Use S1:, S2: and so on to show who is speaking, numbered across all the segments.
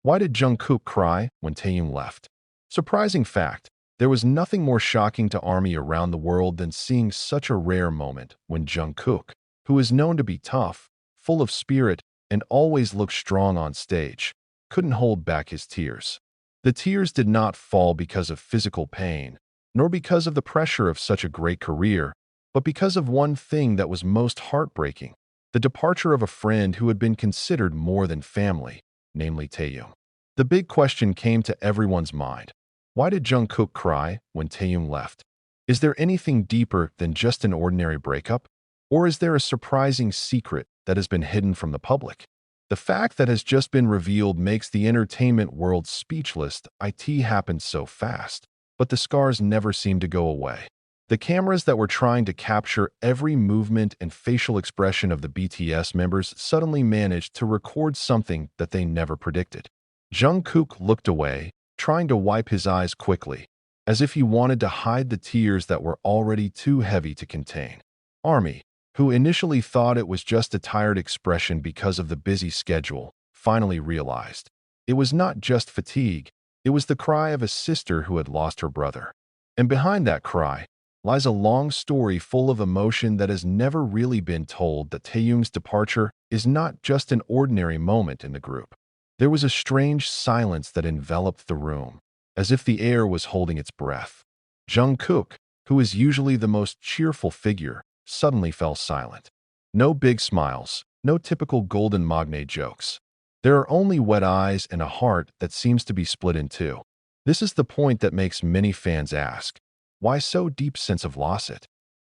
S1: Why did Jungkook cry when Taehyung left? Surprising fact, there was nothing more shocking to ARMY around the world than seeing such a rare moment when Jungkook, who is known to be tough, full of spirit, and always looks strong on stage, couldn't hold back his tears. The tears did not fall because of physical pain, nor because of the pressure of such a great career, but because of one thing that was most heartbreaking: the departure of a friend who had been considered more than family, namely Taehyung. The big question came to everyone's mind. Why did Jungkook cry when Taehyung left? Is there anything deeper than just an ordinary breakup? Or is there a surprising secret that has been hidden from the public? The fact that has just been revealed makes the entertainment world speechless. It happened so fast, but the scars never seemed to go away. The cameras that were trying to capture every movement and facial expression of the BTS members suddenly managed to record something that they never predicted. Jungkook looked away, trying to wipe his eyes quickly, as if he wanted to hide the tears that were already too heavy to contain. ARMY, who initially thought it was just a tired expression because of the busy schedule, finally realized it was not just fatigue, it was the cry of a sister who had lost her brother. And behind that cry lies a long story full of emotion that has never really been told. That Taehyung's departure is not just an ordinary moment in the group. There was a strange silence that enveloped the room, as if the air was holding its breath. Jungkook, who is usually the most cheerful figure, suddenly fell silent. No big smiles, no typical golden magne jokes. There are only wet eyes and a heart that seems to be split in two. This is the point that makes many fans ask, why so deep sense of loss?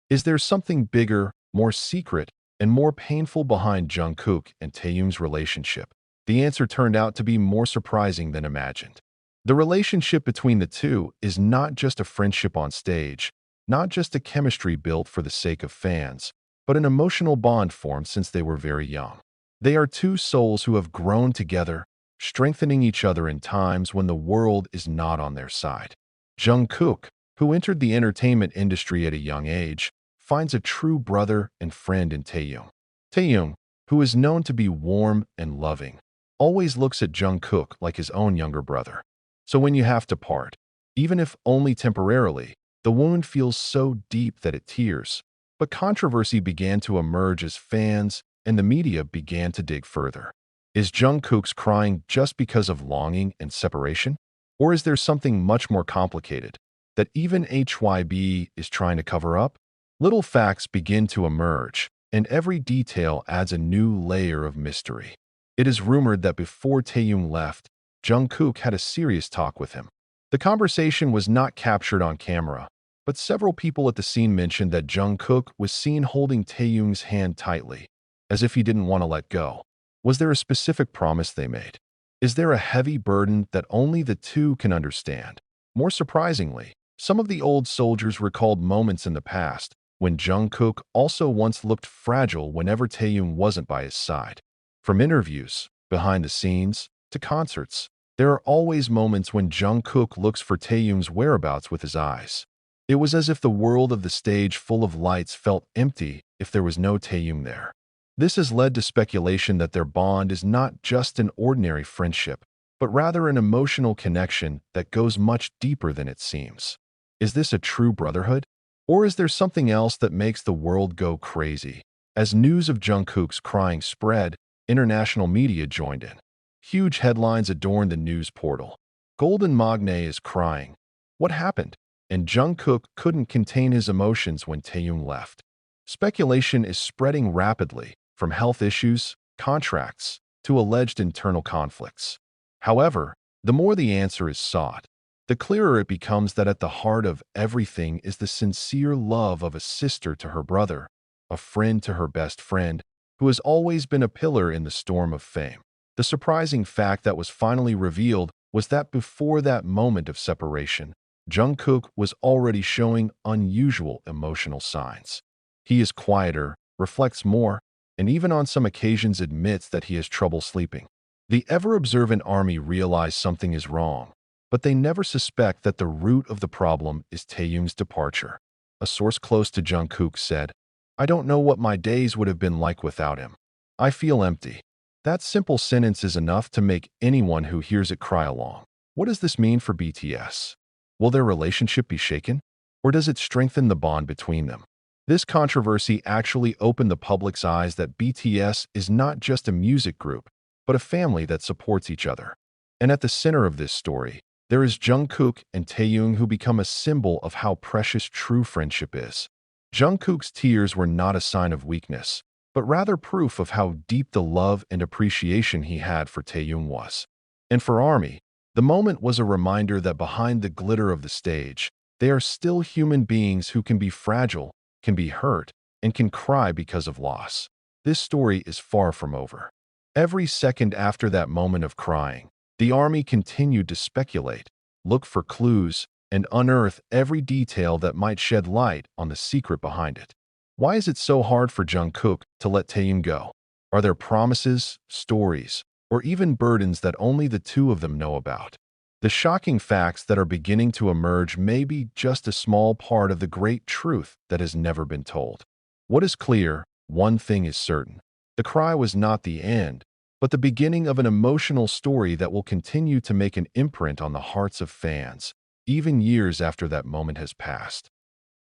S1: Is there something bigger, more secret, and more painful behind Jungkook and Taehyung's relationship? The answer turned out to be more surprising than imagined. The relationship between the two is not just a friendship on stage, not just a chemistry built for the sake of fans, but an emotional bond formed since they were very young. They are two souls who have grown together, strengthening each other in times when the world is not on their side. Jungkook, who entered the entertainment industry at a young age, finds a true brother and friend in Taehyung. Taehyung, who is known to be warm and loving, always looks at Jungkook like his own younger brother. So when you have to part, even if only temporarily, the wound feels so deep that it tears. But controversy began to emerge as fans and the media began to dig further. Is Jungkook's crying just because of longing and separation? Or is there something much more complicated that even HYB is trying to cover up? Little facts begin to emerge, and every detail adds a new layer of mystery. It is rumored that before Taehyung left, Jungkook had a serious talk with him. The conversation was not captured on camera, but several people at the scene mentioned that Jungkook was seen holding Taehyung's hand tightly, as if he didn't want to let go. Was there a specific promise they made? Is there a heavy burden that only the two can understand? More surprisingly, some of the old soldiers recalled moments in the past when Jungkook also once looked fragile whenever Taehyung wasn't by his side. From interviews, behind the scenes, to concerts, there are always moments when Jungkook looks for Taehyung's whereabouts with his eyes. It was as if the world of the stage full of lights felt empty if there was no Taehyung there. This has led to speculation that their bond is not just an ordinary friendship, but rather an emotional connection that goes much deeper than it seems. Is this a true brotherhood? Or is there something else that makes the world go crazy? As news of Jungkook's crying spread, international media joined in. Huge headlines adorned the news portal. Golden Magne is crying. What happened? And Jungkook couldn't contain his emotions when Taehyung left. Speculation is spreading rapidly, from health issues, contracts, to alleged internal conflicts. However, the more the answer is sought, the clearer it becomes that at the heart of everything is the sincere love of a sister to her brother, a friend to her best friend, who has always been a pillar in the storm of fame. The surprising fact that was finally revealed was that before that moment of separation, Jungkook was already showing unusual emotional signs. He is quieter, reflects more, and even on some occasions admits that he has trouble sleeping. The ever-observant ARMY realize something is wrong, but they never suspect that the root of the problem is Taehyung's departure. A source close to Jungkook said, "I don't know what my days would have been like without him. I feel empty." That simple sentence is enough to make anyone who hears it cry along. What does this mean for BTS? Will their relationship be shaken? Or does it strengthen the bond between them? This controversy actually opened the public's eyes that BTS is not just a music group, but a family that supports each other. And at the center of this story, there is Jungkook and Taehyung, who become a symbol of how precious true friendship is. Jungkook's tears were not a sign of weakness, but rather proof of how deep the love and appreciation he had for Taehyung was. And for ARMY, the moment was a reminder that behind the glitter of the stage, they are still human beings who can be fragile, can be hurt, and can cry because of loss. This story is far from over. Every second after that moment of crying, the ARMY continued to speculate, look for clues, and unearth every detail that might shed light on the secret behind it. Why is it so hard for Jungkook to let Taehyung go? Are there promises, stories, or even burdens that only the two of them know about? The shocking facts that are beginning to emerge may be just a small part of the great truth that has never been told. What is clear, one thing is certain. The cry was not the end, but the beginning of an emotional story that will continue to make an imprint on the hearts of fans, even years after that moment has passed.